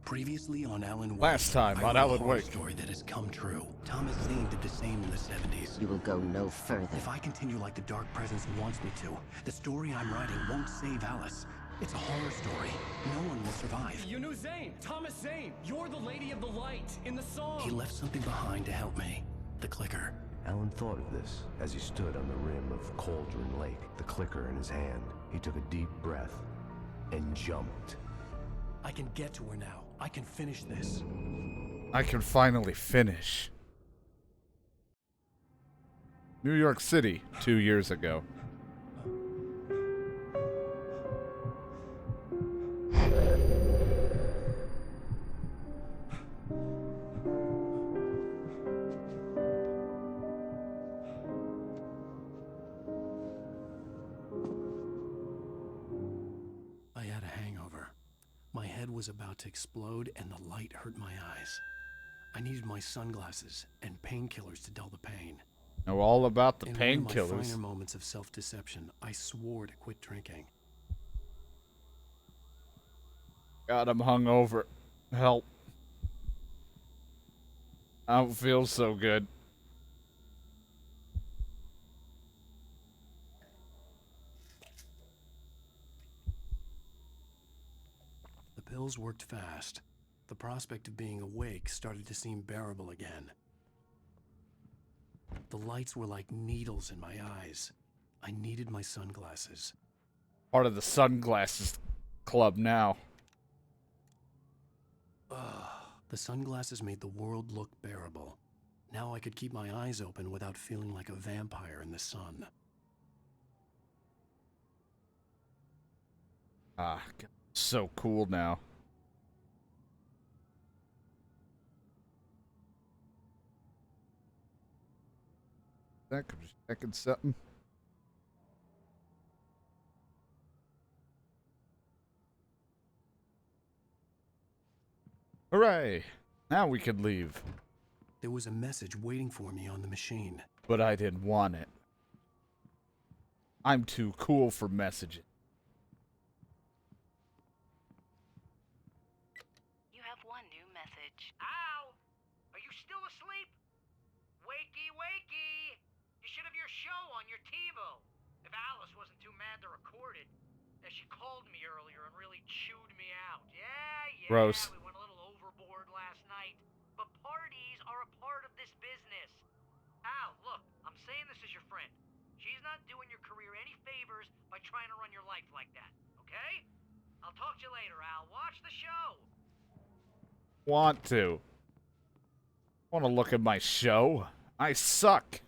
Previously on Alan Wake. Last time on Alan Wake. Story that has come true. Thomas Zane did the same in the 70s. You will go no further. If I continue like the Dark Presence wants me to, the story I'm writing won't save Alice. It's a horror story. No one will survive. You knew Zane! Thomas Zane! You're the Lady of the Light in the song! He left something behind to help me. The clicker. Alan thought of this as he stood on the rim of Cauldron Lake, the clicker in his hand. He took a deep breath and jumped. I can get to her now. I can finish this. I can finally finish. New York City, 2 years ago. I had a hangover. My head was about to explode and the light hurt my eyes. I needed my sunglasses and painkillers to dull the pain. Know all about the In one of my painkillers. finer moments of self-deception, I swore to quit drinking. God, I'm hungover. Help. I don't feel so good. The pills worked fast. The prospect of being awake started to seem bearable again. The lights were like needles in my eyes. I needed my sunglasses. Part of the sunglasses club now. The sunglasses made the world look bearable. Now I could keep my eyes open without feeling like a vampire in the sun. Ah, God, so cool now. I'm just checking something. Hooray! Now we could leave. There was a message waiting for me on the machine. But I didn't want it. I'm too cool for messages. You have one new message. Ow! Are you still asleep? Wakey, wakey! You should have your show on your TiVo. If Alice wasn't too mad to record it. As she called me earlier and really chewed me out. Yeah, Gross. we went a little overboard last night. But parties are a part of this business. Al, look, I'm saying this as your friend. She's not doing your career any favors by trying to run your life like that, okay? I'll talk to you later, Al. Watch the show. Want to. Want to look at my show? I suck.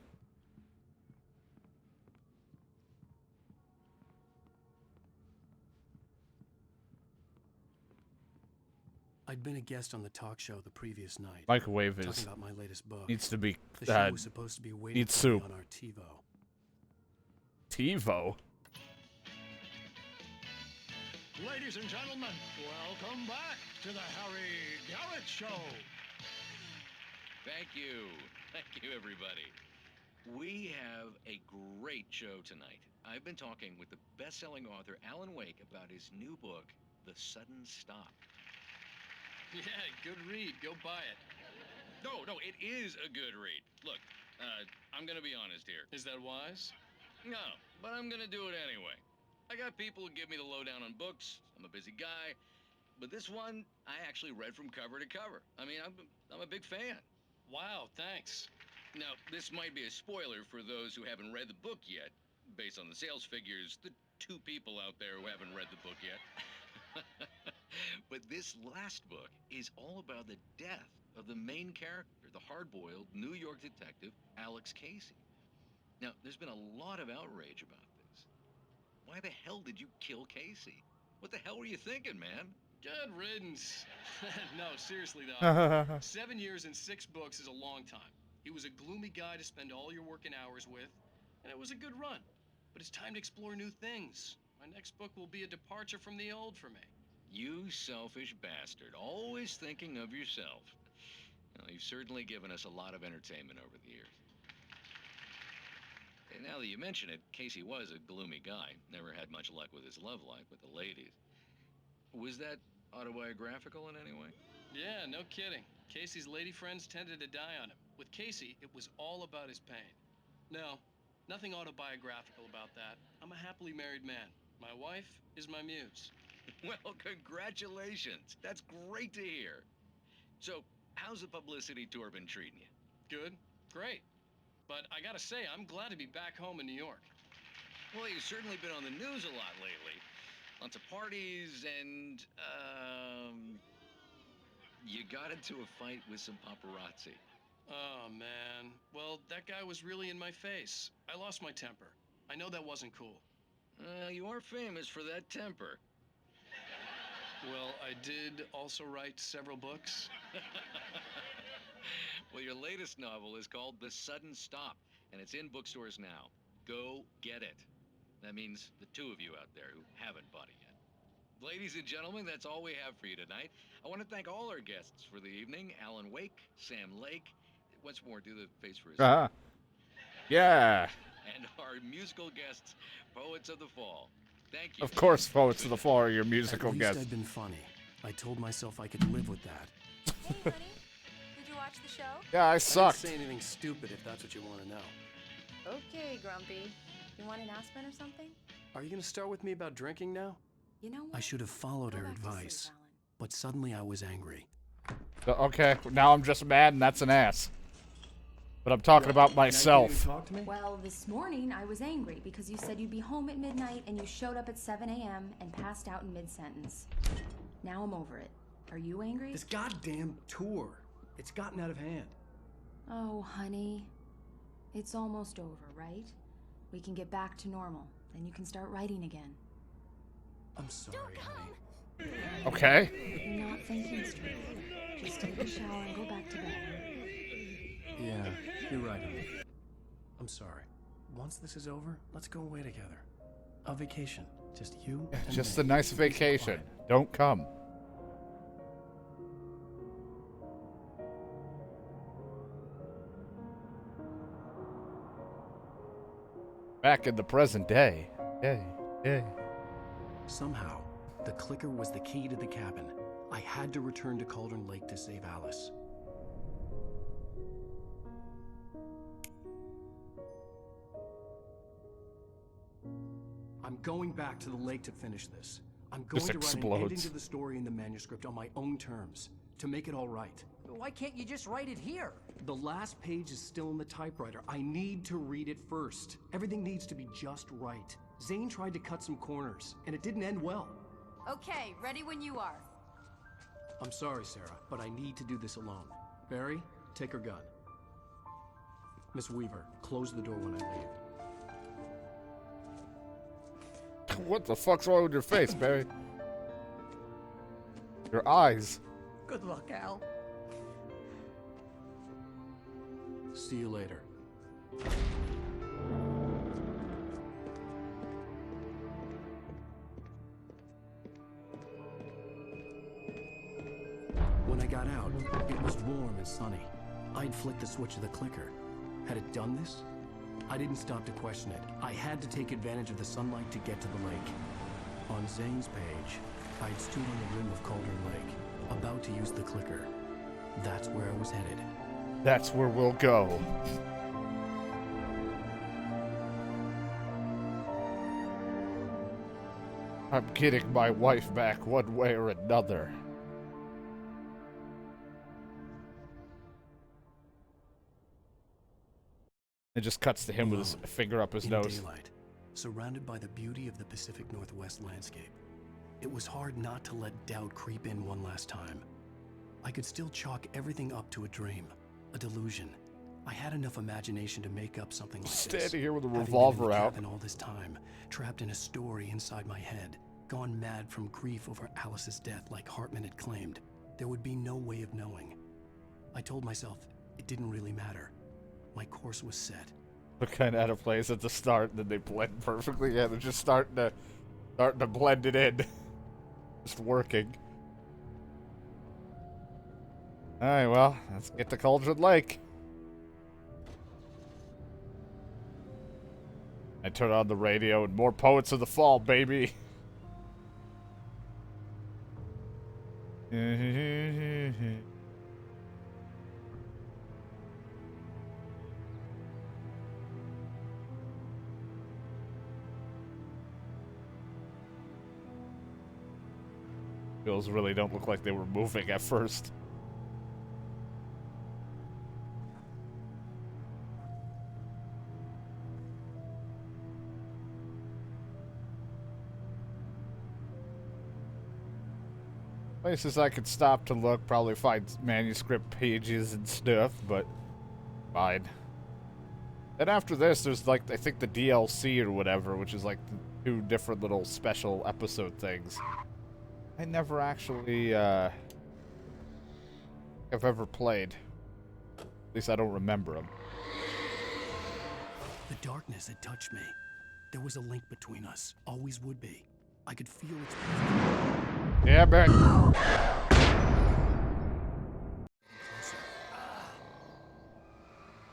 I'd been a guest on the talk show the previous night. Microwave talking is about my latest book. needs to be The show was supposed to be waiting needs for me soup. on our TiVo. TiVo. Ladies and gentlemen, welcome back to the Harry Garrett Show. Thank you. Thank you, everybody. We have a great show tonight. I've been talking with the best-selling author Alan Wake about his new book, The Sudden Stop. Yeah, good read. Go buy it. No, it is a good read. Look, I'm gonna be honest here. Is that wise? No, but I'm gonna do it anyway. I got people who give me the lowdown on books. I'm a busy guy. But this one, I actually read from cover to cover. I mean, I'm a big fan. Wow, thanks. Now, this might be a spoiler for those who haven't read the book yet. Based on the sales figures, the 2 people out there who haven't read the book yet. But this last book is all about the death of the main character, the hard-boiled New York detective, Alex Casey. Now, there's been a lot of outrage about this. Why the hell did you kill Casey? What the hell were you thinking, man? Good riddance. No, seriously though. 7 years and 6 books is a long time. He was a gloomy guy to spend all your working hours with, and it was a good run. But it's time to explore new things. My next book will be a departure from the old for me. You selfish bastard, always thinking of yourself. Well, you've certainly given us a lot of entertainment over the years. And now that you mention it, Casey was a gloomy guy. Never had much luck with his love life with the ladies. Was that Autobiographical in any way? Yeah, no kidding. Casey's lady friends tended to die on him. With Casey, it was all about his pain. No, nothing autobiographical about that. I'm a happily married man. My wife is my muse. Well, congratulations. That's great to hear. So, how's the publicity tour been treating you? Good, great. But I gotta say, I'm glad to be back home in New York. Well, you've certainly been on the news a lot lately. Lots of parties and, you got into a fight with some paparazzi. Oh, man. Well, that guy was really in my face. I lost my temper. I know that wasn't cool. You are famous for that temper. Well, I did also write several books. Well, your latest novel is called The Sudden Stop, and it's in bookstores now. Go get it. That means the two of you out there who haven't bought it yet. Ladies and gentlemen, that's all we have for you tonight. I want to thank all our guests for the evening. Alan Wake, Sam Lake. Once more, do the face for his Yeah. And our musical guests, Poets of the Fall. Thank you. Of course, Poets of the Fall are your musical At least guests. I'd been funny. I told myself I could live with that. Hey, honey. Did you watch the show? Yeah, I I sucked. didn't say anything stupid if that's what you want to know. Okay, Grumpy. You want an aspirin or something? Are you going to start with me about drinking now? You know what? I should have followed Go her back to sleep, advice, Alan. but suddenly I was angry. Okay, now I'm just mad and that's an ass. But I'm talking about myself. Talk to me? Well, this morning I was angry because you said you'd be home at midnight and you showed up at 7 a.m. and passed out in mid-sentence. Now I'm over it. Are you angry? This goddamn tour. It's gotten out of hand. Oh, honey. It's almost over, right? We can get back to normal. Then you can start writing again. I'm sorry, honey. Okay. You're not thinking straight. Just take a shower and go back to bed. Yeah, you're right, honey. I'm sorry. Once this is over, let's go away together. A vacation. Just you and Just me. a nice vacation. Don't come. Back in the present day. Yay, yay. Somehow, the clicker was the key to the cabin. I had to return to Cauldron Lake to save Alice. I'm going back to the lake to finish this. I'm going This to write an ending explodes. to the story in the manuscript on my own terms, to make it all right. Why can't you just write it here? The last page is still in the typewriter. I need to read it first. Everything needs to be just right. Zane tried to cut some corners, and it didn't end well. Okay, ready when you are. I'm sorry, Sarah, but I need to do this alone. Barry, take her gun. Miss Weaver, close the door when I leave. What the fuck's wrong with your face, Barry? Your eyes. Good luck, Al. See you later. When I got out, it was warm and sunny. I'd flicked the switch of the clicker. Had it done this? I didn't stop to question it. I had to take advantage of the sunlight to get to the lake. On Zane's page, I'd stood on the rim of Cauldron Lake, about to use the clicker. That's where I was headed. That's where we'll go. I'm getting my wife back one way or another. It just cuts to him with his finger up his In nose. daylight, surrounded by the beauty of the Pacific Northwest landscape. It was hard not to let doubt creep in one last time. I could still chalk everything up to a dream, a delusion. I had enough imagination to make up something like this. Standing here with a Having been revolver in the out. cabin all this time, trapped in a story inside my head, gone mad from grief over Alice's death like Hartman had claimed. There would be no way of knowing. I told myself it didn't really matter. My course was set. They're kind of out of place at the start, and then they blend perfectly. Yeah, they're just starting to blend it in. Just working. All right, well, let's get to Cauldron Lake. I turn on the radio, and more Poets of the Fall, baby. Wheels really don't look like they were moving at first. Places I could stop to look, probably find manuscript pages and stuff, but fine. Then after this, there's like, I think the DLC or whatever, which is like the 2 different little special episode things. I never actually, have ever played. At least I don't remember them. The darkness had touched me. There was a link between us. Always would be. I could feel its presence. Yeah, man.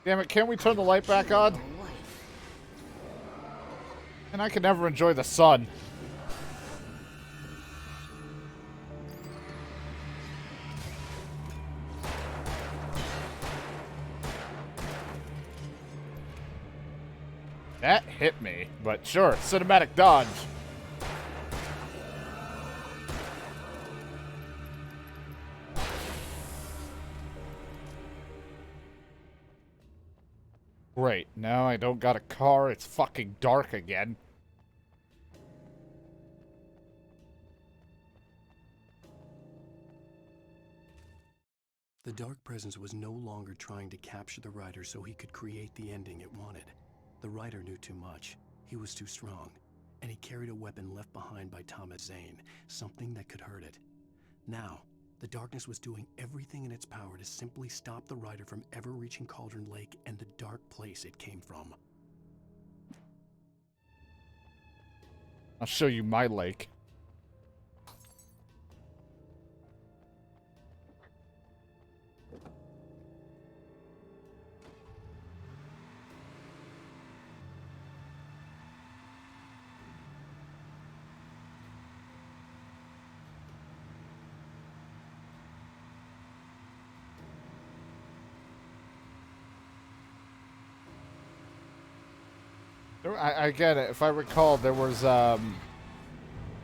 Damn it, can't we turn the light back on? And I can never enjoy the sun. That hit me, but sure, cinematic dodge. Great, now I don't got a car, it's fucking dark again. The dark presence was no longer trying to capture the writer so he could create the ending it wanted. The writer knew too much. He was too strong. And he carried a weapon left behind by Thomas Zane, something that could hurt it. Now, the darkness was doing everything in its power to simply stop the writer from ever reaching Cauldron Lake and the dark place it came from. I'll show you my lake. I get it. If I recall, there was,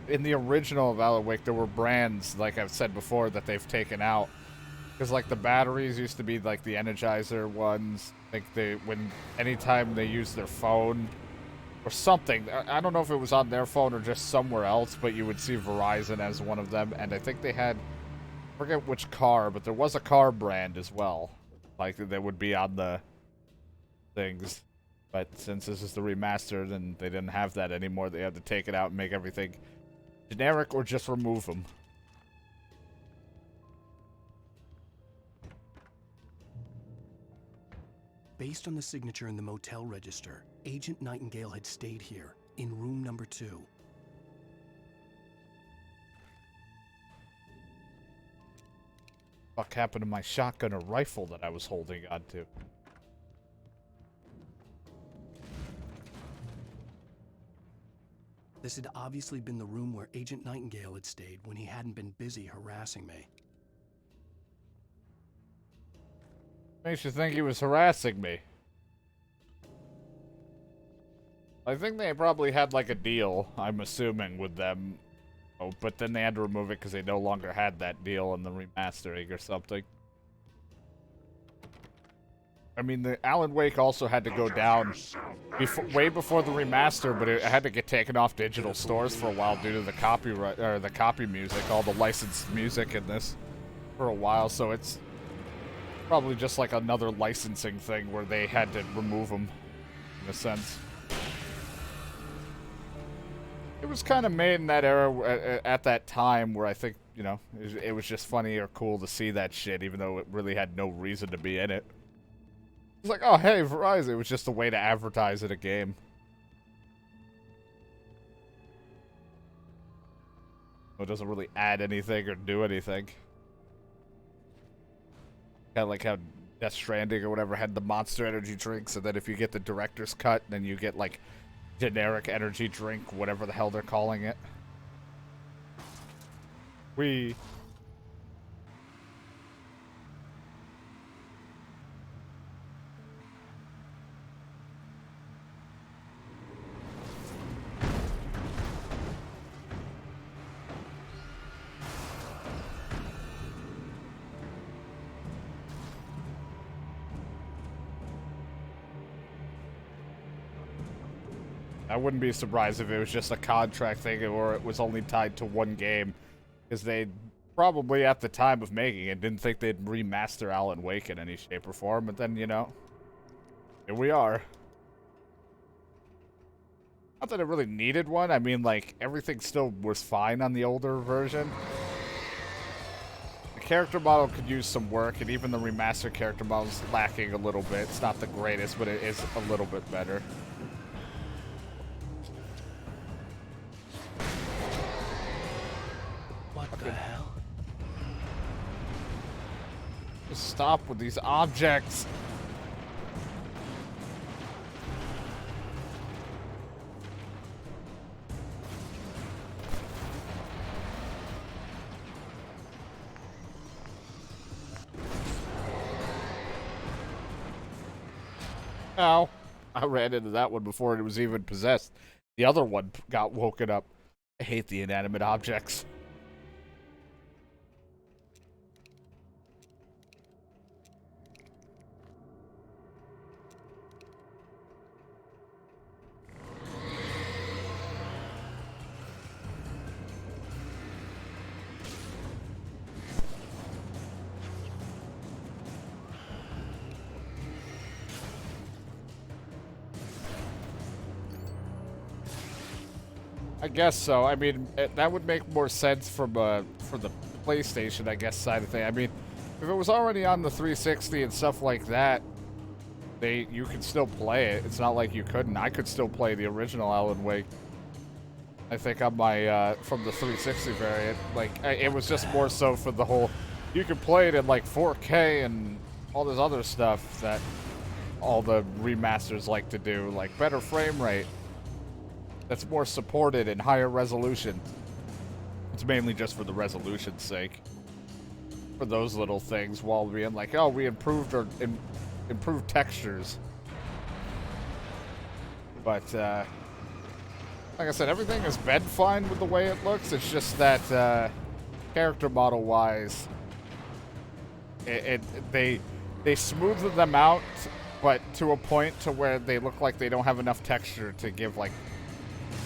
in the original of Alan Wake, there were brands, like I've said before, that they've taken out. Because, like, the batteries used to be, like, the Energizer ones. I think anytime they used their phone or something, I don't know if it was on their phone or just somewhere else, but you would see Verizon as one of them. And I think they had, I forget which car, but there was a car brand as well. Like, that would be on the things. But since this is the remastered and they didn't have that anymore, they had to take it out and make everything generic or just remove them. Based on the signature in the motel register, Agent Nightingale had stayed here, in room number 2. What happened to my shotgun or rifle that I was holding onto? This had obviously been the room where Agent Nightingale had stayed when he hadn't been busy harassing me. Makes you think he was harassing me. I think they probably had like a deal, I'm assuming, with them. Oh, but then they had to remove it because they no longer had that deal in the remastering or something. I mean, the Alan Wake also had to go down way before the remaster, but it had to get taken off digital stores for a while due to the copyright or the copy music, all the licensed music in this for a while. So it's probably just like another licensing thing where they had to remove them, in a sense. It was kind of made in that era at that time where I think, you know, it was just funny or cool to see that shit, even though it really had no reason to be in it. It's like, oh, hey, Verizon. It was just a way to advertise in a game. It doesn't really add anything or do anything. Kind of like how Death Stranding or whatever had the Monster Energy drinks, and then if you get the director's cut, then you get, like, generic energy drink, whatever the hell they're calling it. I wouldn't be surprised if it was just a contract thing or it was only tied to one game. Because they probably, at the time of making it, didn't think they'd remaster Alan Wake in any shape or form. But then, you know, here we are. Not that it really needed one. I mean, like, everything still was fine on the older version. The character model could use some work, and even the remastered character model is lacking a little bit. It's not the greatest, but it is a little bit better. What the hell? Just stop with these objects. Ow. I ran into that one before it was even possessed. The other one got woken up. I hate the inanimate objects. I guess so. I mean, that would make more sense from for the PlayStation, I guess, side of thing. I mean, if it was already on the 360 and stuff like that, you could still play it. It's not like you couldn't. I could still play the original Alan Wake. I think on my from the 360 variant, like it was just more so for the whole. You could play it in like 4K and all this other stuff that all the remasters like to do, like better frame rate. That's more supported in higher resolution. It's mainly just for the resolution's sake. For those little things, while being like, oh, we improved our improved textures. But like I said, everything has been fine with the way it looks. It's just that character model wise, they smoothed them out, but to a point to where they look like they don't have enough texture to give like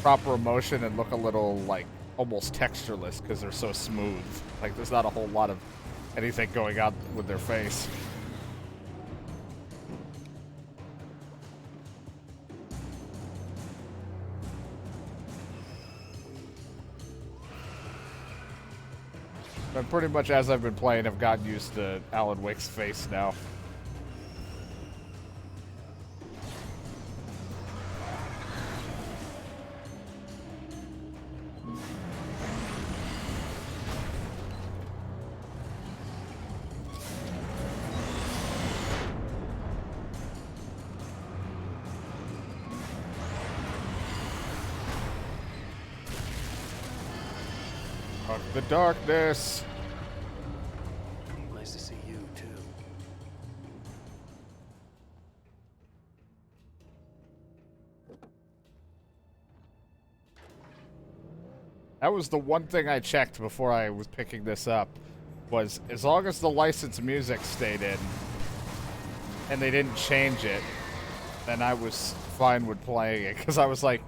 proper emotion and look a little like almost textureless because they're so smooth. Like there's not a whole lot of anything going on with their face. But pretty much as I've been playing, I've gotten used to Alan Wake's face now. The darkness. Nice to see you, too. That was the one thing I checked before I was picking this up, was as long as the licensed music stayed in and they didn't change it, then I was fine with playing it, because I was like,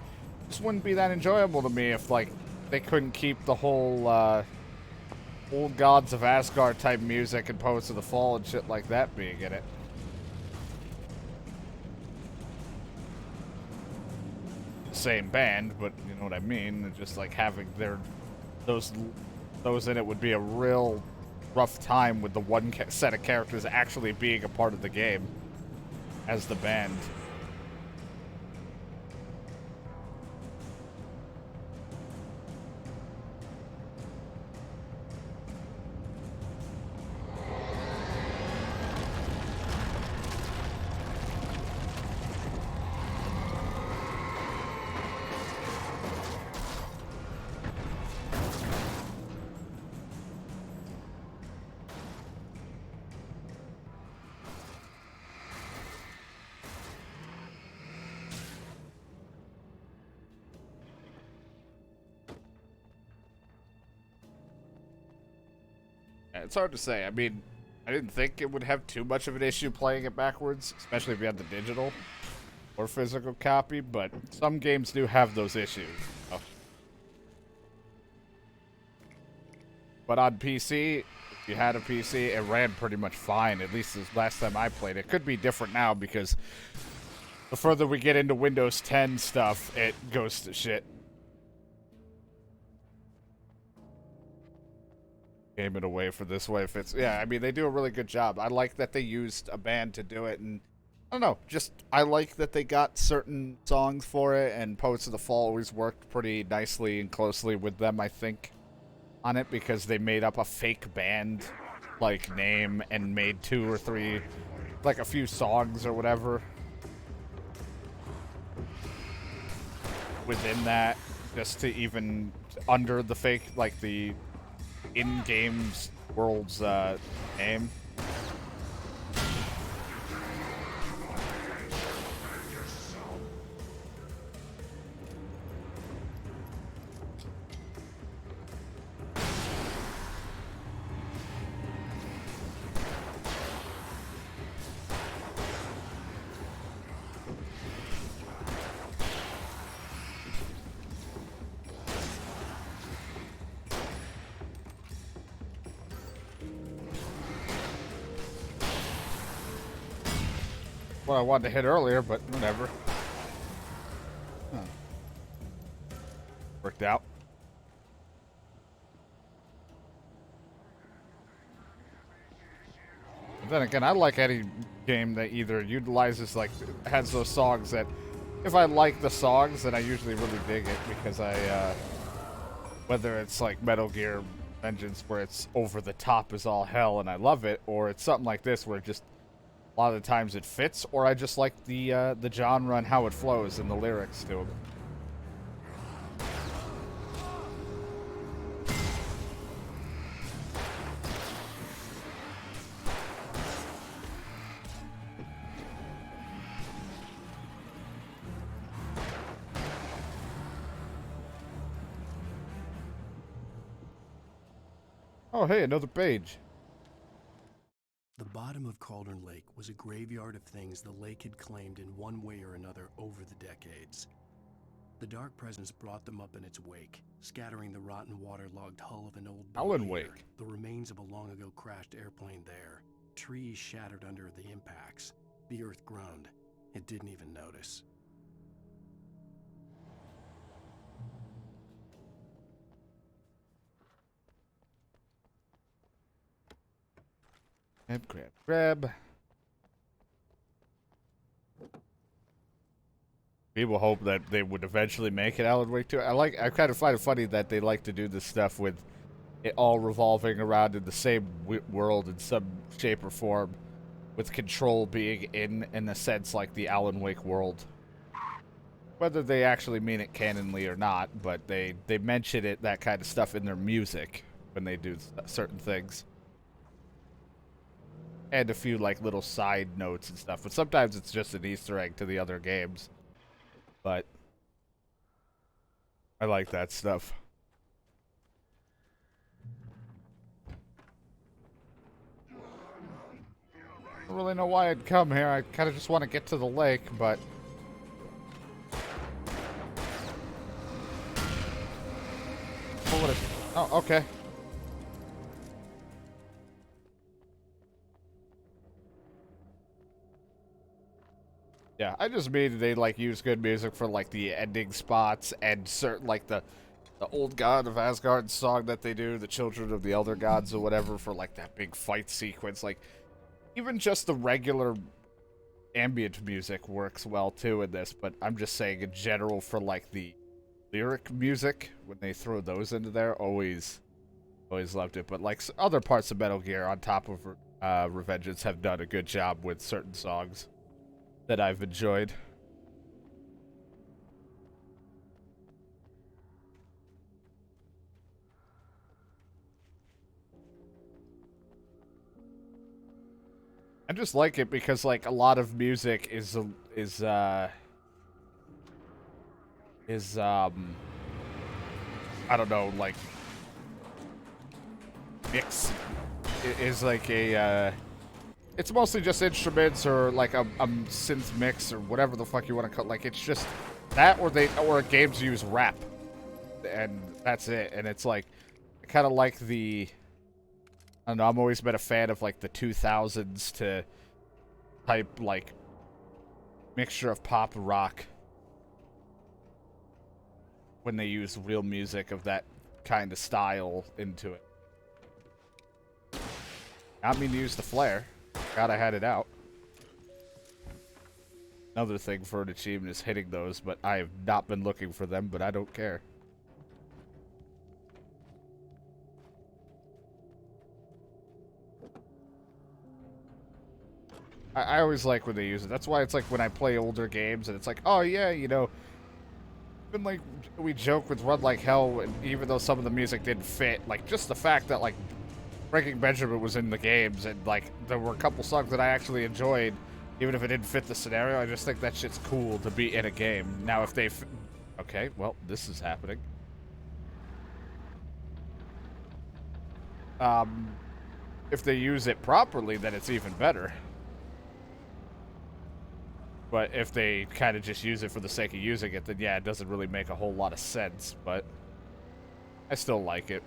this wouldn't be that enjoyable to me if like they couldn't keep the whole old Gods of Asgard type music and Poets of the Fall and shit like that being in it. Same band, but you know what I mean. Just like having those in it would be a real rough time with the one set of characters actually being a part of the game as the band. It's hard to say. I mean, I didn't think it would have too much of an issue playing it backwards, especially if you had the digital. or physical copy, but some games do have those issues. So. But on PC, if you had a PC, it ran pretty much fine, at least the last time I played. It could be different now because the further we get into Windows 10 stuff, it goes to shit. Game it away for this way. If it's, yeah, I mean, they do a really good job. I like that they used a band to do it, and I don't know, just I like that they got certain songs for it, and Poets of the Fall always worked pretty nicely and closely with them, I think, on it, because they made up a fake band like name and made 2 or 3, like a few songs or whatever within that, just to even under the fake, like the in-game world's name. Well, I wanted to hit earlier, but whatever. Huh. Worked out. But then again, I like any game that either utilizes, like, has those songs that, if I like the songs, then I usually really dig it, because I, whether it's like Metal Gear Vengeance, where it's over the top as all hell and I love it, or it's something like this where it just, a lot of the times it fits, or I just like the genre and how it flows and the lyrics to them. Oh, hey, another page. The bottom of Cauldron Lake was a graveyard of things the lake had claimed in one way or another over the decades. The dark presence brought them up in its wake, scattering the rotten waterlogged hull of an old boat Alan here, Wake. the remains of a long-ago crashed airplane there, trees shattered under the impacts. The earth groaned. It didn't even notice. Grab. People hope that they would eventually make it Alan Wake 2. I kind of find it funny that they like to do this stuff with it all revolving around in the same world in some shape or form, with Control being in a sense like the Alan Wake world. Whether they actually mean it canonly or not, but they mention it, that kind of stuff, in their music when they do certain things. And a few, like, little side notes and stuff. But sometimes it's just an Easter egg to the other games. But I like that stuff. I don't really know why I'd come here. I kind of just want to get to the lake, but... Oh, okay. Yeah, I just mean they, like, use good music for, like, the ending spots and certain, like, the old god of Asgard song that they do, the Children of the Elder Gods or whatever, for, like, that big fight sequence. Like, even just the regular ambient music works well, too, in this, but I'm just saying in general for, like, the lyric music, when they throw those into there, always loved it. But, like, other parts of Metal Gear on top of Revengeance have done a good job with certain songs that I've enjoyed. I just like it because, like, a lot of music is I don't know, like, is like a It's mostly just instruments or like a synth mix or whatever the fuck you want to call. Like it's just that, or games use rap, and that's it. And it's like I kind of like the. I don't know. I'm always been a fan of like the 2000s to type like mixture of pop rock when they use real music of that kind of style into it. I mean to use the flare. God, I had it out. Another thing for an achievement is hitting those, but I have not been looking for them, but I don't care. I always like when they use it. That's why it's like when I play older games and it's like, oh yeah, you know, even like we joke with Run Like Hell, and even though some of the music didn't fit, like just the fact that like Breaking Benjamin was in the games and like there were a couple songs that I actually enjoyed, even if it didn't fit the scenario. I just think that shit's cool to be in a game. Now if they, okay, well this is happening. If they use it properly, then it's even better. But if they kind of just use it for the sake of using it, then yeah, it doesn't really make a whole lot of sense, but I still like it.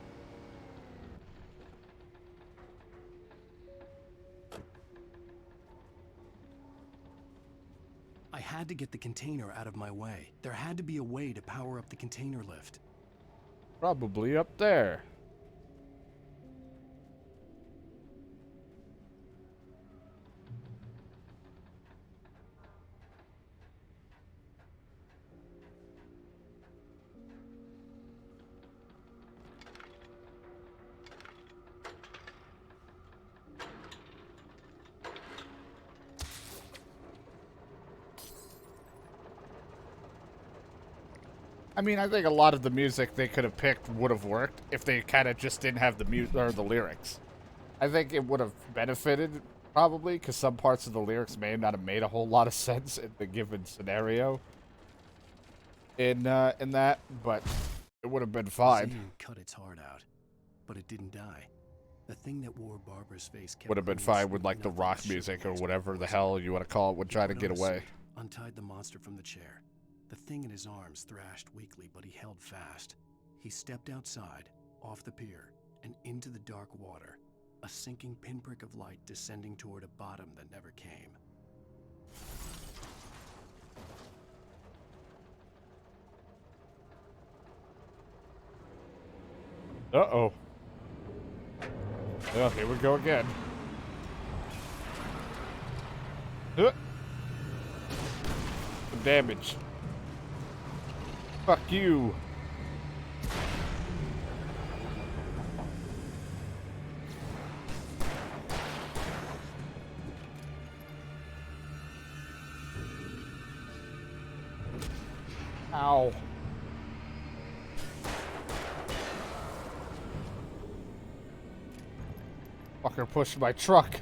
I had to get the container out of my way. There had to be a way to power up the container lift. Probably up there. I mean, I think a lot of the music they could have picked would have worked if they kind of just didn't have the music or the lyrics. I think it would have benefited probably because some parts of the lyrics may not have made a whole lot of sense in the given scenario. In that, but it would have been fine. Zane cut its heart out, but it didn't die. The thing that wore Barbara's face kept Would have been fine with like the rock music or whatever the hell you want to call it would try to get away. Untied the monster from the chair. The thing in his arms thrashed weakly, but he held fast. He stepped outside, off the pier, and into the dark water, a sinking pinprick of light descending toward a bottom that never came. Uh-oh. Well, here we go again. Some damage. Fuck you. Ow. Fucker pushed my truck.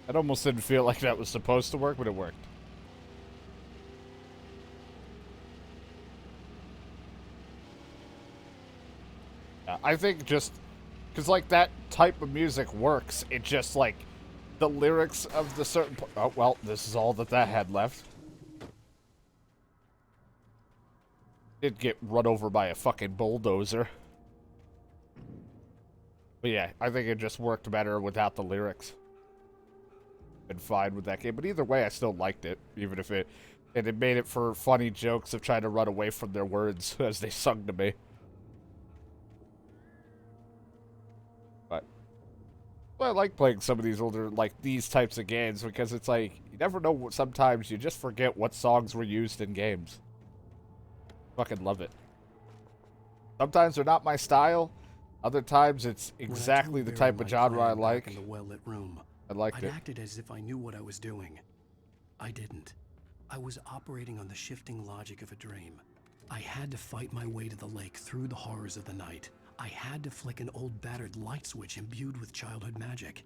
It almost didn't feel like that was supposed to work, but it worked. Yeah, I think just because like that type of music works, it just like the lyrics of the certain. Oh well, this is all that had left. Did get run over by a fucking bulldozer. But yeah, I think it just worked better without the lyrics. Been fine with that game, but either way, I still liked it, even if it made it for funny jokes of trying to run away from their words as they sung to me. But I like playing some of these older, like these types of games because it's like you never know. Sometimes you just forget what songs were used in games. Fucking love it. Sometimes they're not my style. Other times it's exactly the type of genre I like. In the well-lit room, I liked it. I acted as if I knew what I was doing. I didn't. I was operating on the shifting logic of a dream. I had to fight my way to the lake through the horrors of the night. I had to flick an old battered light switch imbued with childhood magic.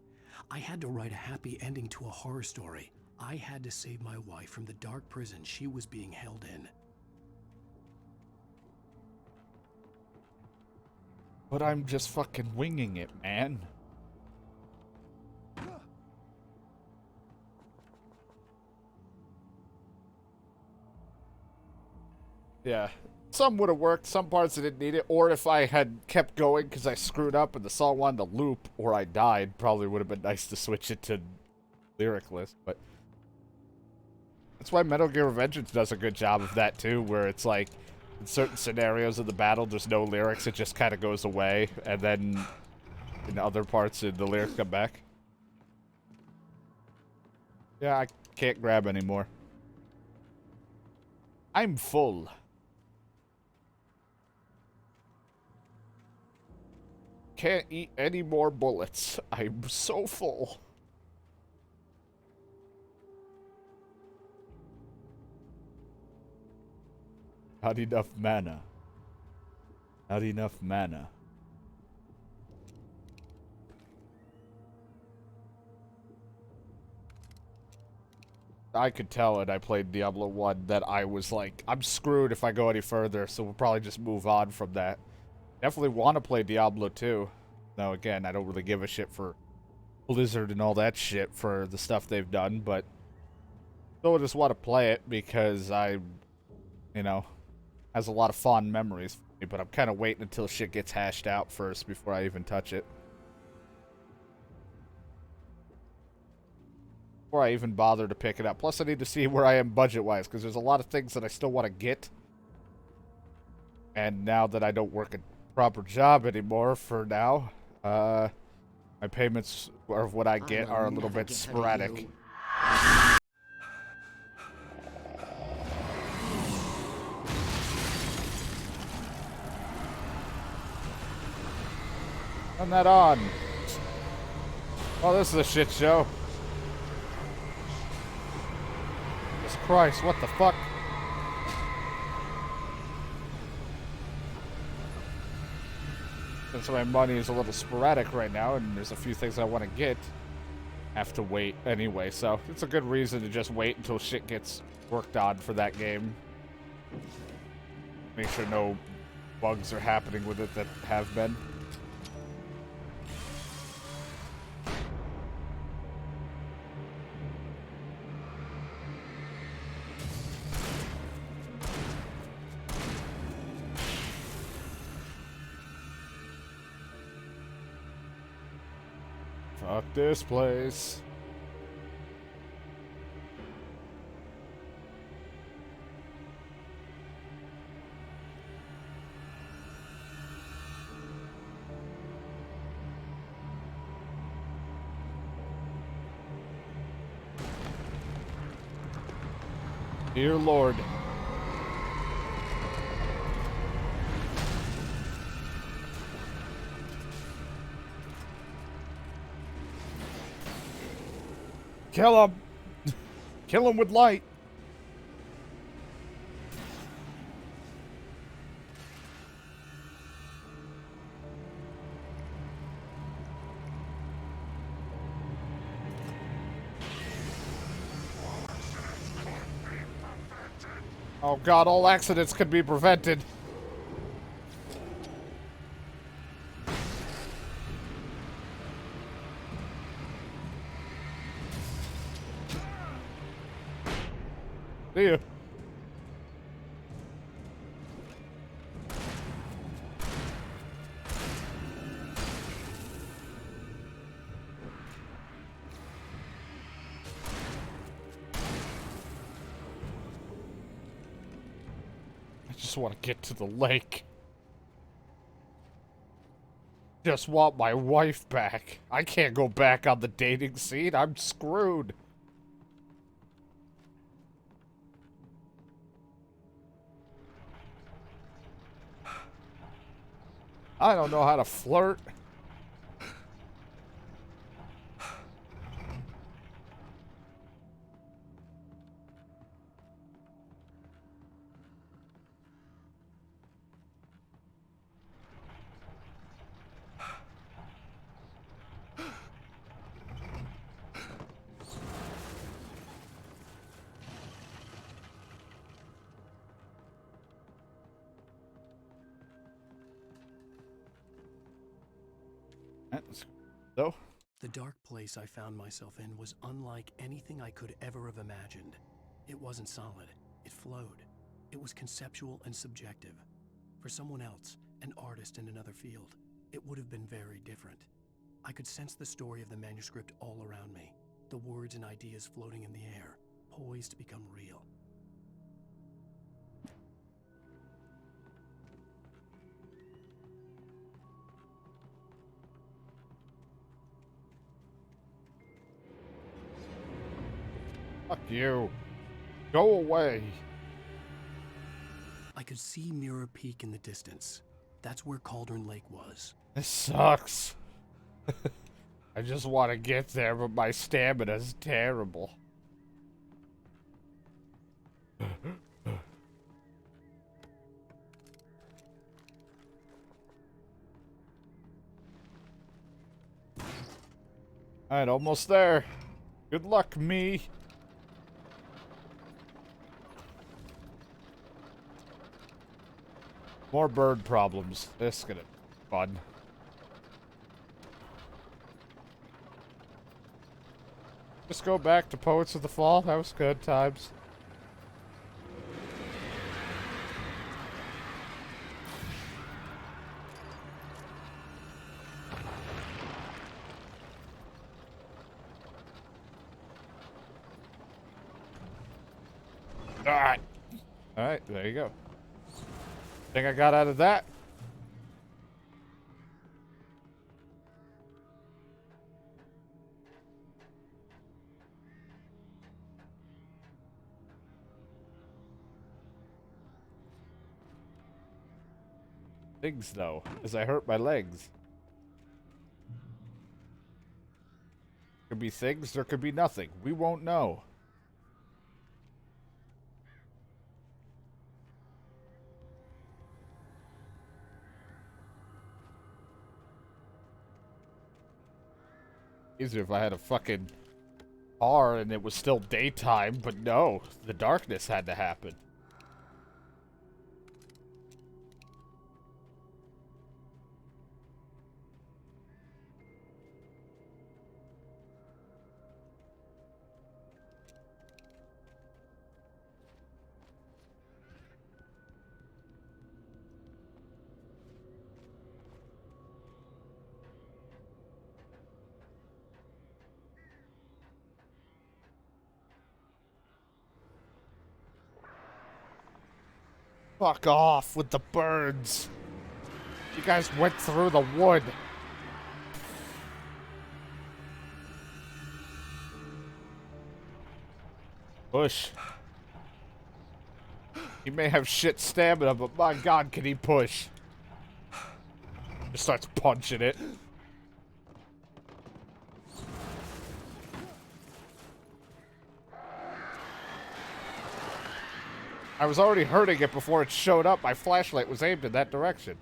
I had to write a happy ending to a horror story. I had to save my wife from the dark prison she was being held in. But I'm just fucking winging it, man. Yeah. Some would have worked, some parts I didn't need it, or if I had kept going because I screwed up and the song wanted to loop, or I died, probably would have been nice to switch it to lyricless, but... That's why Metal Gear Revengeance does a good job of that, too, where it's like, in certain scenarios of the battle, there's no lyrics, it just kind of goes away, and then in other parts, the lyrics come back. Yeah, I can't grab anymore. I'm full. Can't eat any more bullets. I'm so full. Not enough mana. Not enough mana. I could tell when I played Diablo 1 that I was like, I'm screwed if I go any further, so we'll probably just move on from that. Definitely want to play Diablo 2. Though, again, I don't really give a shit for Blizzard and all that shit for the stuff they've done, but still just want to play it because I, you know, has a lot of fond memories for me, but I'm kind of waiting until shit gets hashed out first before I even touch it. Before I even bother to pick it up. Plus, I need to see where I am budget-wise, because there's a lot of things that I still want to get. And now that I don't work a proper job anymore, for now, my payments of what I get are a little bit sporadic. Turn that on. Oh, this is a shit show. Jesus Christ, what the fuck? Since my money is a little sporadic right now, and there's a few things I want to get, I have to wait anyway, so it's a good reason to just wait until shit gets worked on for that game. Make sure no bugs are happening with it that have been. Fuck this place. Dear Lord. Kill him! Kill him with light! Oh god, all accidents could be prevented. See ya. I just want to get to the lake. Just want my wife back. I can't go back on the dating scene. I'm screwed. I don't know how to flirt. So, The dark place I found myself in was unlike anything I could ever have imagined. It wasn't solid. It flowed. It was conceptual and subjective. For someone else, an artist in another field, it would have been very different. I could sense the story of the manuscript all around me, the words and ideas floating in the air, poised to become real. fuck you. Go away. I could see Mirror Peak in the distance. That's where Cauldron Lake was. This sucks. I just want to get there, but my stamina's terrible. Alright, almost there. Good luck, me. More bird problems. This is gonna be fun. Just go back to Poets of the Fall. That was good times. Alright. Alright, there you go. Think I got out of that? Things, though, as I hurt my legs. Could be things, there could be nothing. We won't know. Easier if I had a fucking car and it was still daytime, but no, the darkness had to happen. Fuck off with the birds. You guys went through the wood. Push. He may have shit stamina, but my god, can he push? Just starts punching it. I was already hurting it before it showed up. My flashlight was aimed in that direction.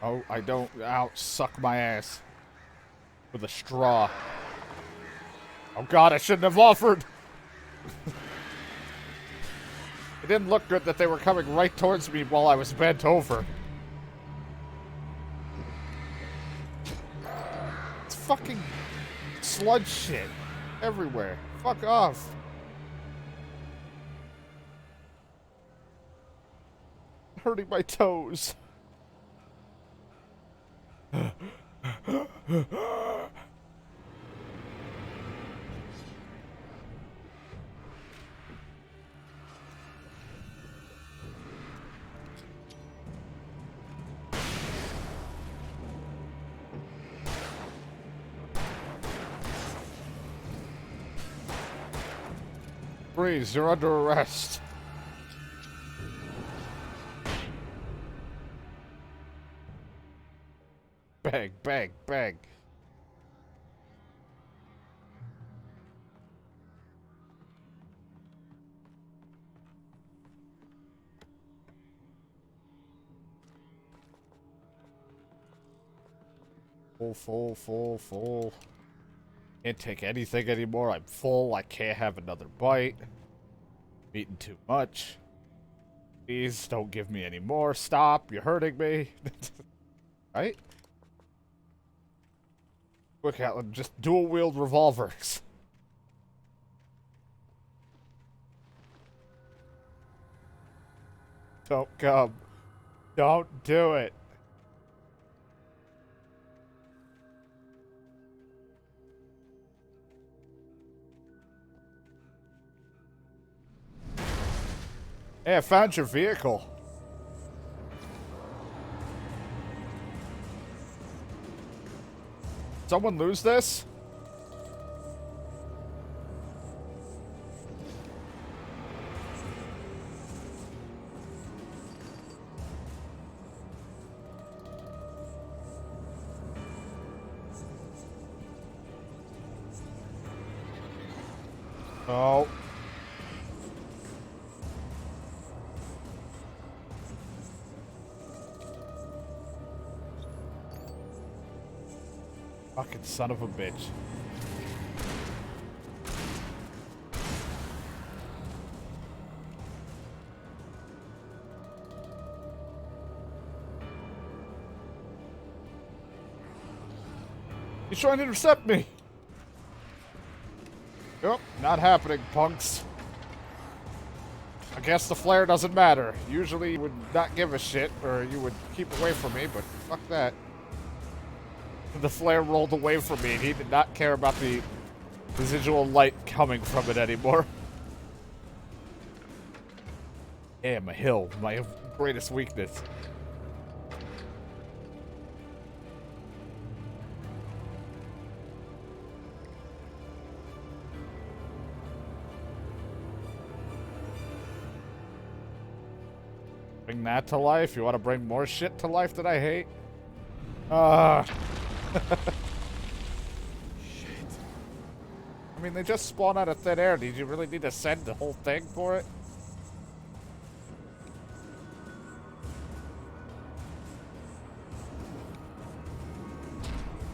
Oh, I don't. Ow, suck my ass. With a straw. Oh god, I shouldn't have offered! It didn't look good that they were coming right towards me while I was bent over. It's fucking sludge shit everywhere. Fuck off. Hurting my toes. Freeze, you're under arrest. Bang, bang, bang. Full. Can't take anything anymore. I'm full. I can't have another bite. I'm eating too much. Please don't give me any more. Stop. You're hurting me. Right? Quick out. Just dual-wield revolvers. Don't come. Don't do it. Hey, I found your vehicle. Someone lose this? Oh. Fucking son of a bitch. He's trying to intercept me. Yep, not happening, punks. I guess the flare doesn't matter. Usually you would not give a shit, or you would keep away from me, but fuck that. The flare rolled away from me, and he did not care about the residual light coming from it anymore. Damn, a hill, my greatest weakness. Bring that to life? You want to bring more shit to life that I hate? Shit. I mean, they just spawn out of thin air. Did you really need to send the whole thing for it?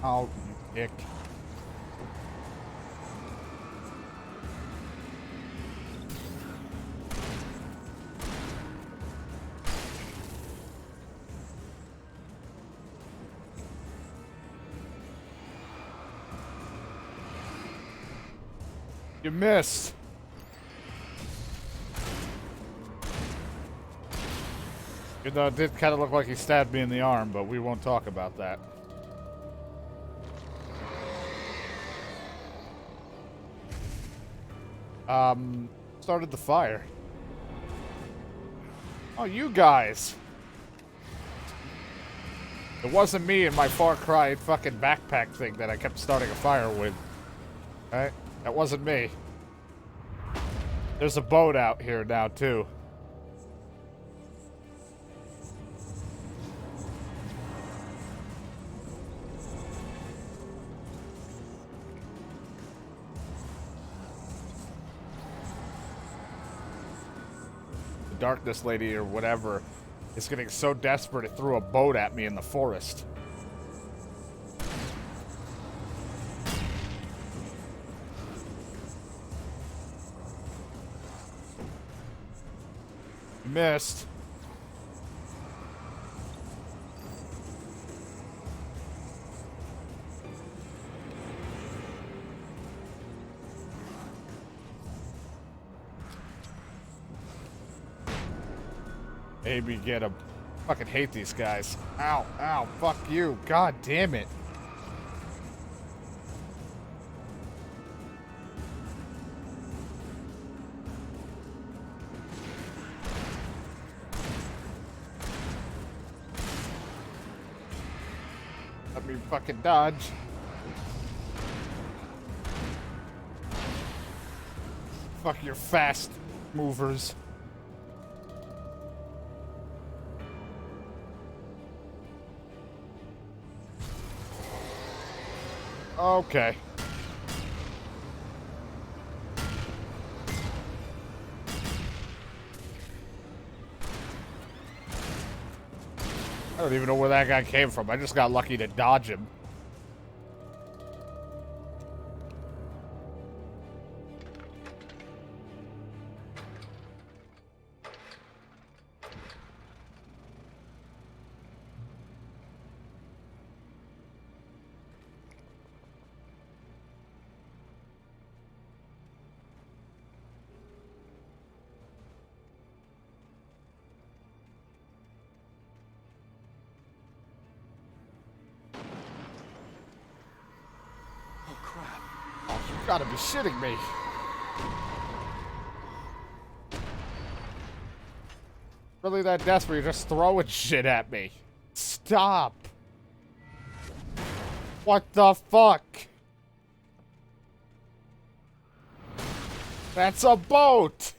Oh, you dick. You missed. Even though it did kind of look like he stabbed me in the arm, but we won't talk about that. Started the fire. Oh, you guys. It wasn't me and my Far Cry fucking backpack thing that I kept starting a fire with. Alright? That wasn't me. There's a boat out here now, too. The darkness lady or whatever is getting so desperate it threw a boat at me in the forest. Missed. Maybe get him. Fucking hate these guys. Ow, ow, fuck you. God damn it. Let me fucking dodge. Fuck your fast movers. Okay. I don't even know where that guy came from. I just got lucky to dodge him. Gotta be shitting me. Really that desperate? You're just throwing shit at me. Stop. What the fuck? That's a boat!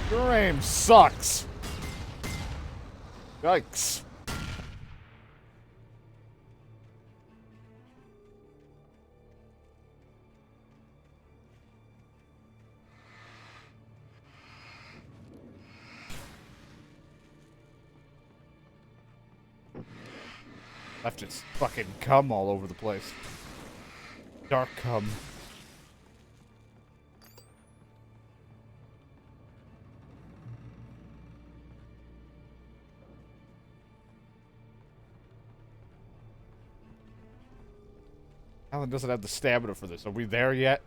Your aim sucks. Yikes. Left its fucking cum all over the place. Dark cum. Alan doesn't have the stamina for this. Are we there yet?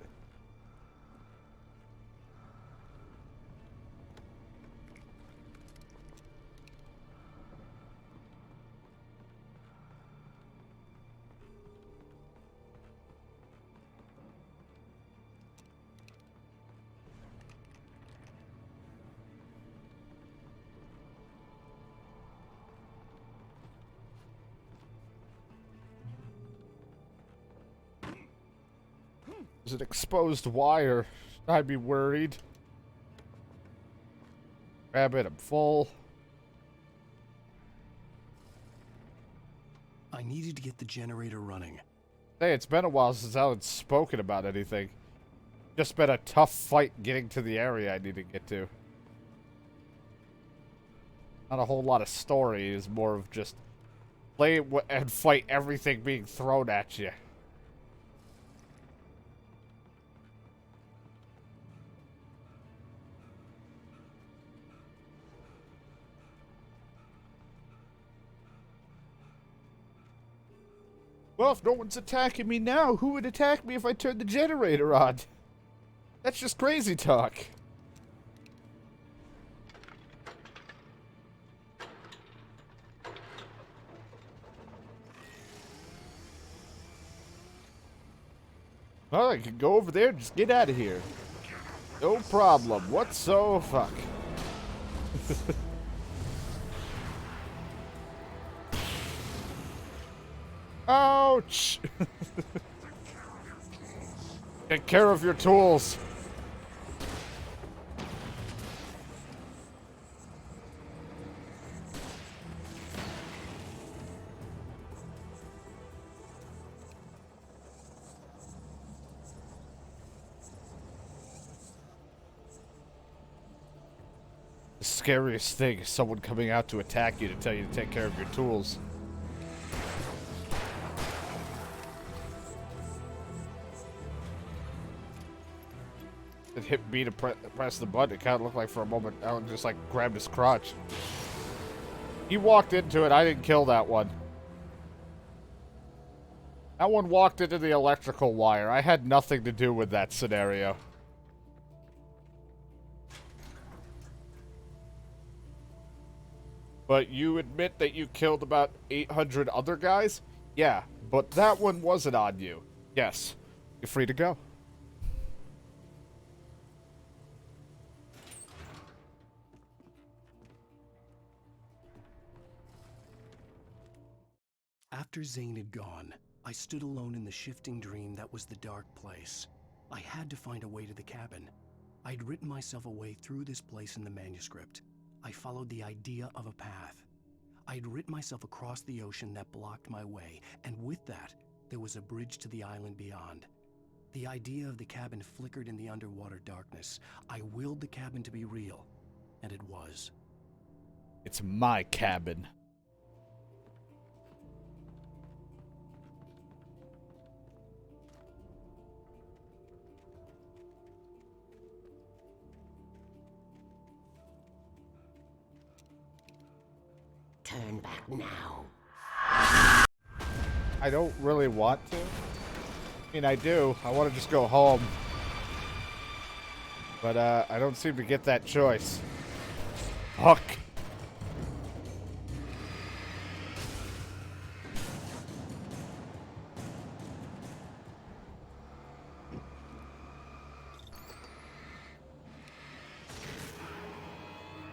Is it exposed wire? Should I be worried? Grab it, I'm full. I needed to get the generator running. Hey, it's been a while since Alan's spoken about anything. Just been a tough fight getting to the area I need to get to. Not a whole lot of story, it's more of just play and fight everything being thrown at you. Well, if no one's attacking me now, who would attack me if I turned the generator on? That's just crazy talk. Well, I can go over there and just get out of here. No problem. What so fuck? Ouch! Take care of your tools. The scariest thing is someone coming out to attack you to tell you to take care of your tools. It hit B to press the button. It kind of looked like for a moment Alan just like grabbed his crotch. He walked into it. I didn't kill that one. That one walked into the electrical wire. I had nothing to do with that scenario. But you admit that you killed about 800 other guys? Yeah, but that one wasn't on you. Yes. You're free to go. After Zane had gone, I stood alone in the shifting dream that was the dark place. I had to find a way to the cabin. I'd written myself a way through this place in the manuscript. I followed the idea of a path. I'd written myself across the ocean that blocked my way, and with that, there was a bridge to the island beyond. The idea of the cabin flickered in the underwater darkness. I willed the cabin to be real, and it was. It's my cabin. Turn back now. I don't really want to. I mean, I do. I want to just go home. But, I don't seem to get that choice. Fuck.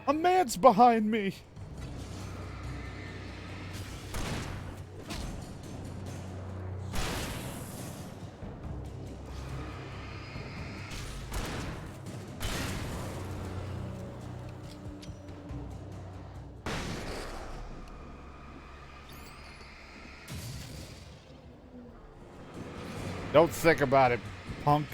A man's behind me! Don't think about it, punk.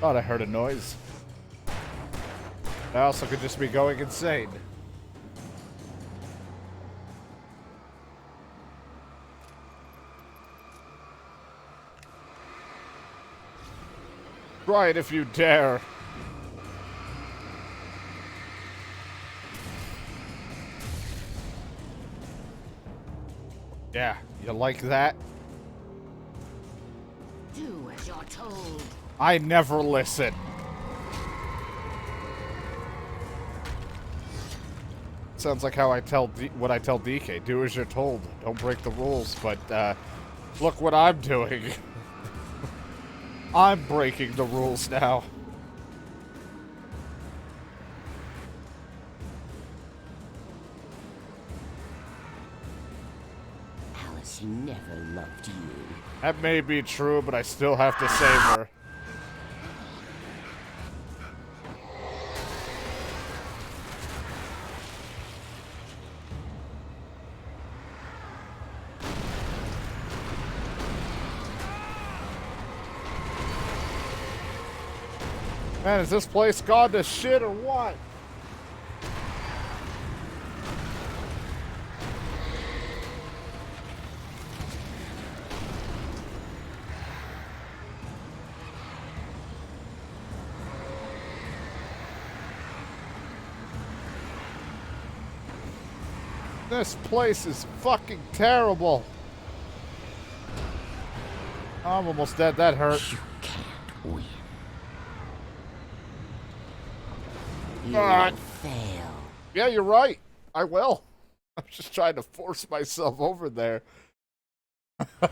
Thought I heard a noise. I also could just be going insane. Try it if you dare. Yeah, you like that? Do as you're told. I never listen. Sounds like how I tell what I tell DK. Do as you're told. Don't break the rules. But look what I'm doing. I'm breaking the rules now. Alice never loved you. That may be true, but I still have to save her. Man, is this place gone to shit or what? This place is fucking terrible. I'm almost dead. That hurt. You can't win. You God. will fail. Yeah, you're right. I will. I'm just trying to force myself over there. You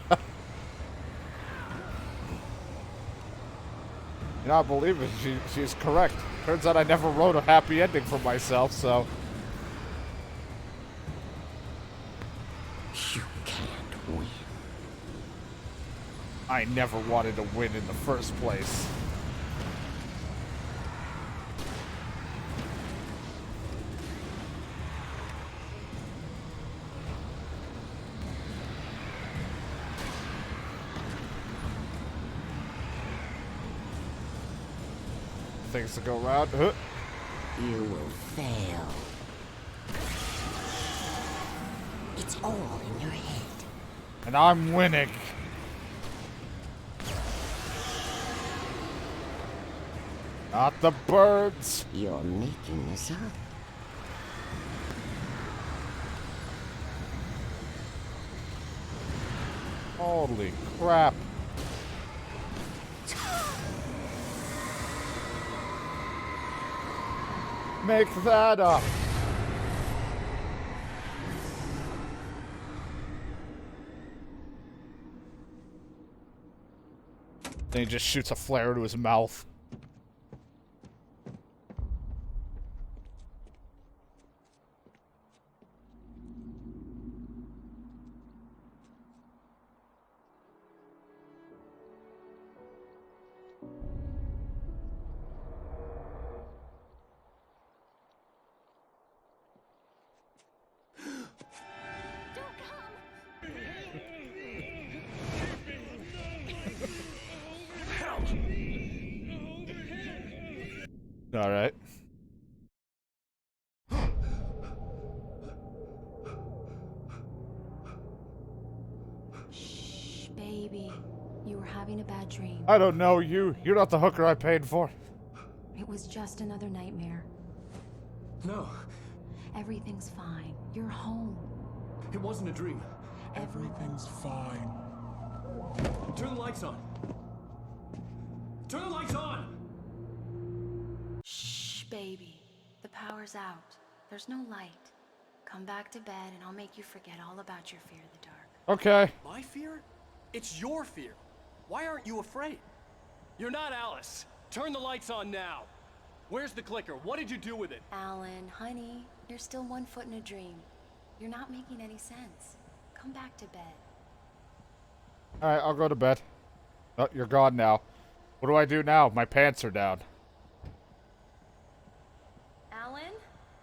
know, I believe it. She's correct. Turns out I never wrote a happy ending for myself, so... You can't win. I never wanted to win in the first place. Things to go around. You will fail. It's all in your head. And I'm winning. Not the birds. You're making this up. Holy crap. Make that up. Then he just shoots a flare into his mouth. All right. Shh, baby. You were having a bad dream. I don't know you. You're not the hooker I paid for. It was just another nightmare. No, Everything's fine. You're home. it wasn't a dream. Everything's fine. Turn the lights on. Turn the lights on! Shh, baby. The power's out. There's no light. Come back to bed and I'll make you forget all about your fear of the dark. Okay. My fear? It's your fear. Why aren't you afraid? You're not Alice. Turn the lights on now. Where's the clicker? What did you do with it? Alan, honey, you're still 1 foot in a dream. You're not making any sense. Come back to bed. Alright, I'll go to bed. Oh, you're gone now. What do I do now? My pants are down. Alan,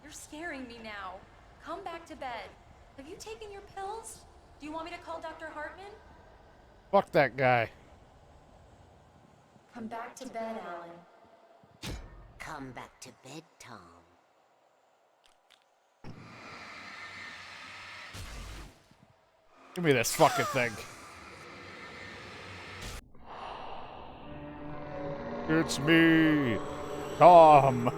you're scaring me now. Come back to bed. Have you taken your pills? Do you want me to call Dr. Hartman? Fuck that guy. Come back to bed, Alan. Come back to bed, Tom. Give me this fucking thing. It's me, Tom.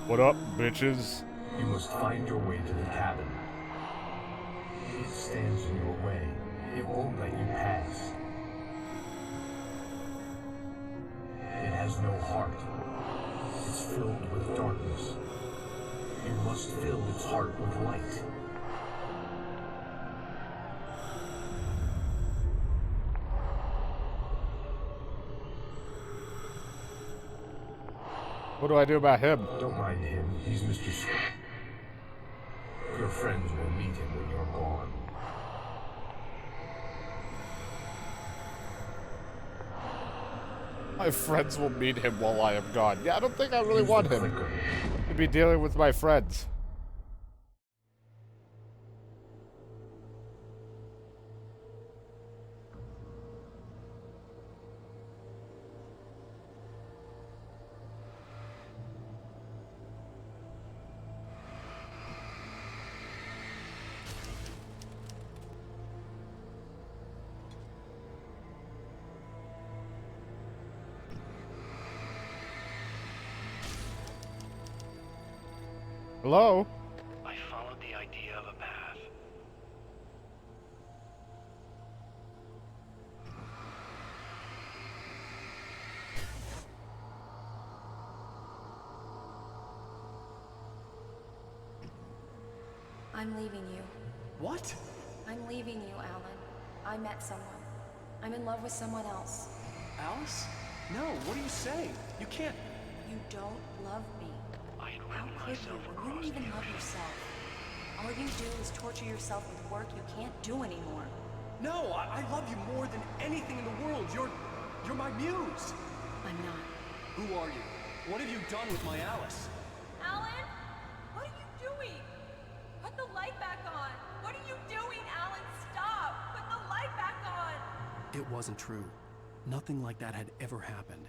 What up, bitches? You must find your way to the cabin. It stands in your way. It won't let you pass. It has no heart. It's filled with darkness. You must fill its heart with light. What do I do about him? Don't mind him. He's Mr. Your friends will meet him when you're gone. My friends will meet him while I am gone. Yeah, I don't think I really want him to be dealing with my friends. Hello? I followed the idea of a path. I'm leaving you. What? I'm leaving you, Alan. I met someone. I'm in love with someone else. Alice? No, what are you saying? You can't... You don't love me. How could you when you don't even love yourself? All you do is torture yourself with work you can't do anymore. No, I love you more than anything in the world. You're my muse. I'm not. Who are you? What have you done with my Alice? Alan? What are you doing? Put the light back on. What are you doing, Alan? Stop! Put the light back on! It wasn't true. Nothing like that had ever happened.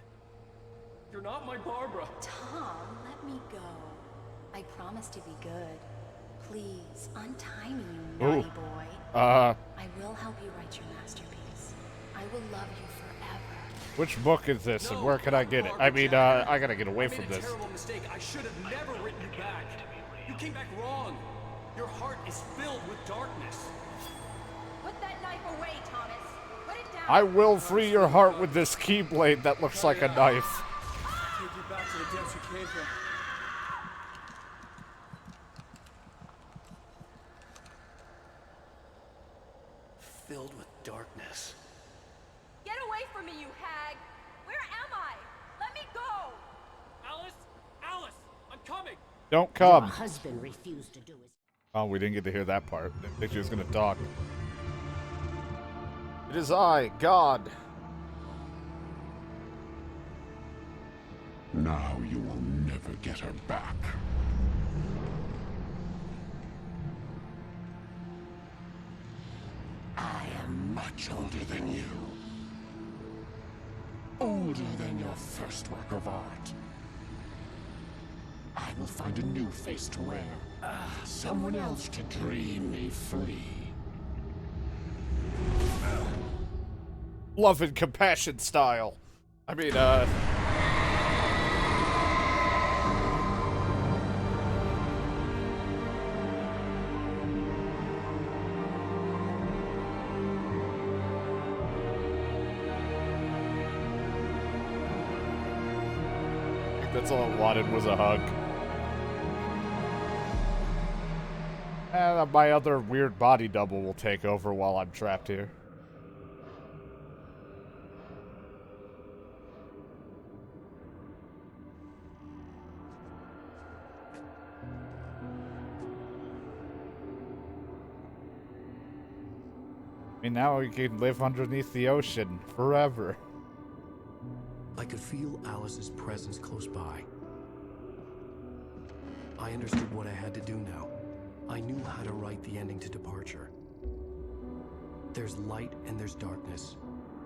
You're not my Barbara. Tom, let me go. I promise to be good. Please, untie me, you naughty boy. I will help you write your masterpiece. I will love you forever. Which book is this, and where can I get it? I mean, I gotta get away from this. I made a terrible mistake. I should have never written you back. You came back wrong. Your heart is filled with darkness. Put that knife away, Thomas. Put it down. I will free your heart with this keyblade that looks like a knife. Take you back to the depths you came from. Filled with darkness. Get away from me, you hag! Where am I? Let me go! Alice! Alice! I'm coming! Don't come. Your husband refused to do his... Oh, we didn't get to hear that part. I think she was gonna talk. It is I, God. Now you will never get her back. I am much older than you. Older than your first work of art. I will find a new face to wear. Someone else to dream me free. Love and compassion style. I mean, that's all I wanted was a hug. And my other weird body double will take over while I'm trapped here. I mean, now we can live underneath the ocean forever. I could feel Alice's presence close by. I understood what I had to do now. I knew how to write the ending to Departure. There's light and there's darkness.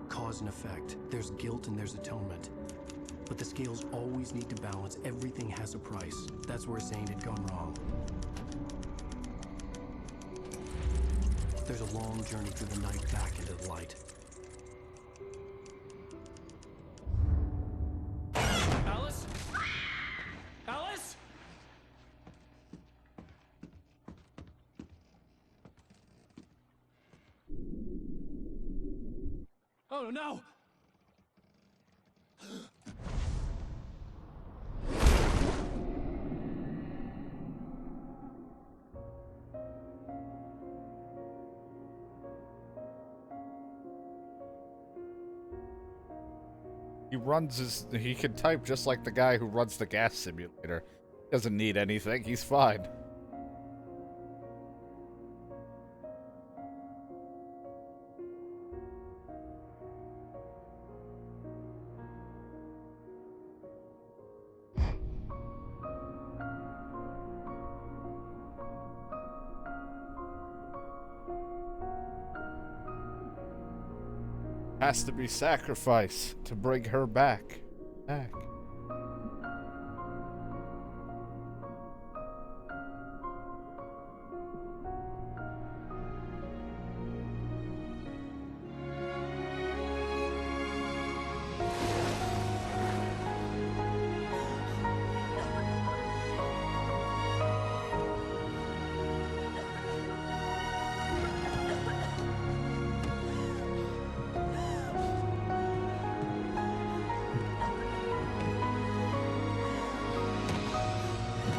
Cause and effect. There's guilt and there's atonement. But the scales always need to balance. Everything has a price. That's where Zane had gone wrong. There's a long journey through the night back into the light. Alice? Alice? Oh no! He can type just like the guy who runs the gas simulator. Doesn't need anything, he's fine. Has to be sacrifice to bring her back.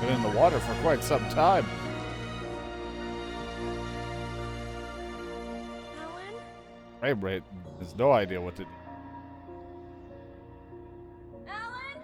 Been in the water for quite some time. Alan? Framerate has no idea what to do. Alan?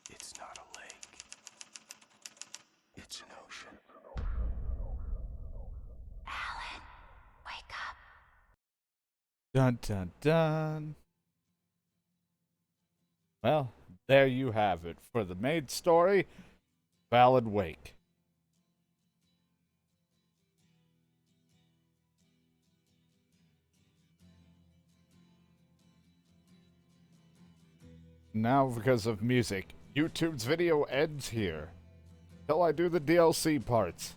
It's not a lake. It's an ocean. Alan, wake up. Dun dun dun. Well, there you have it for the main story, Ballad Wake. Now, because of music, YouTube's video ends here. Till I do the DLC parts.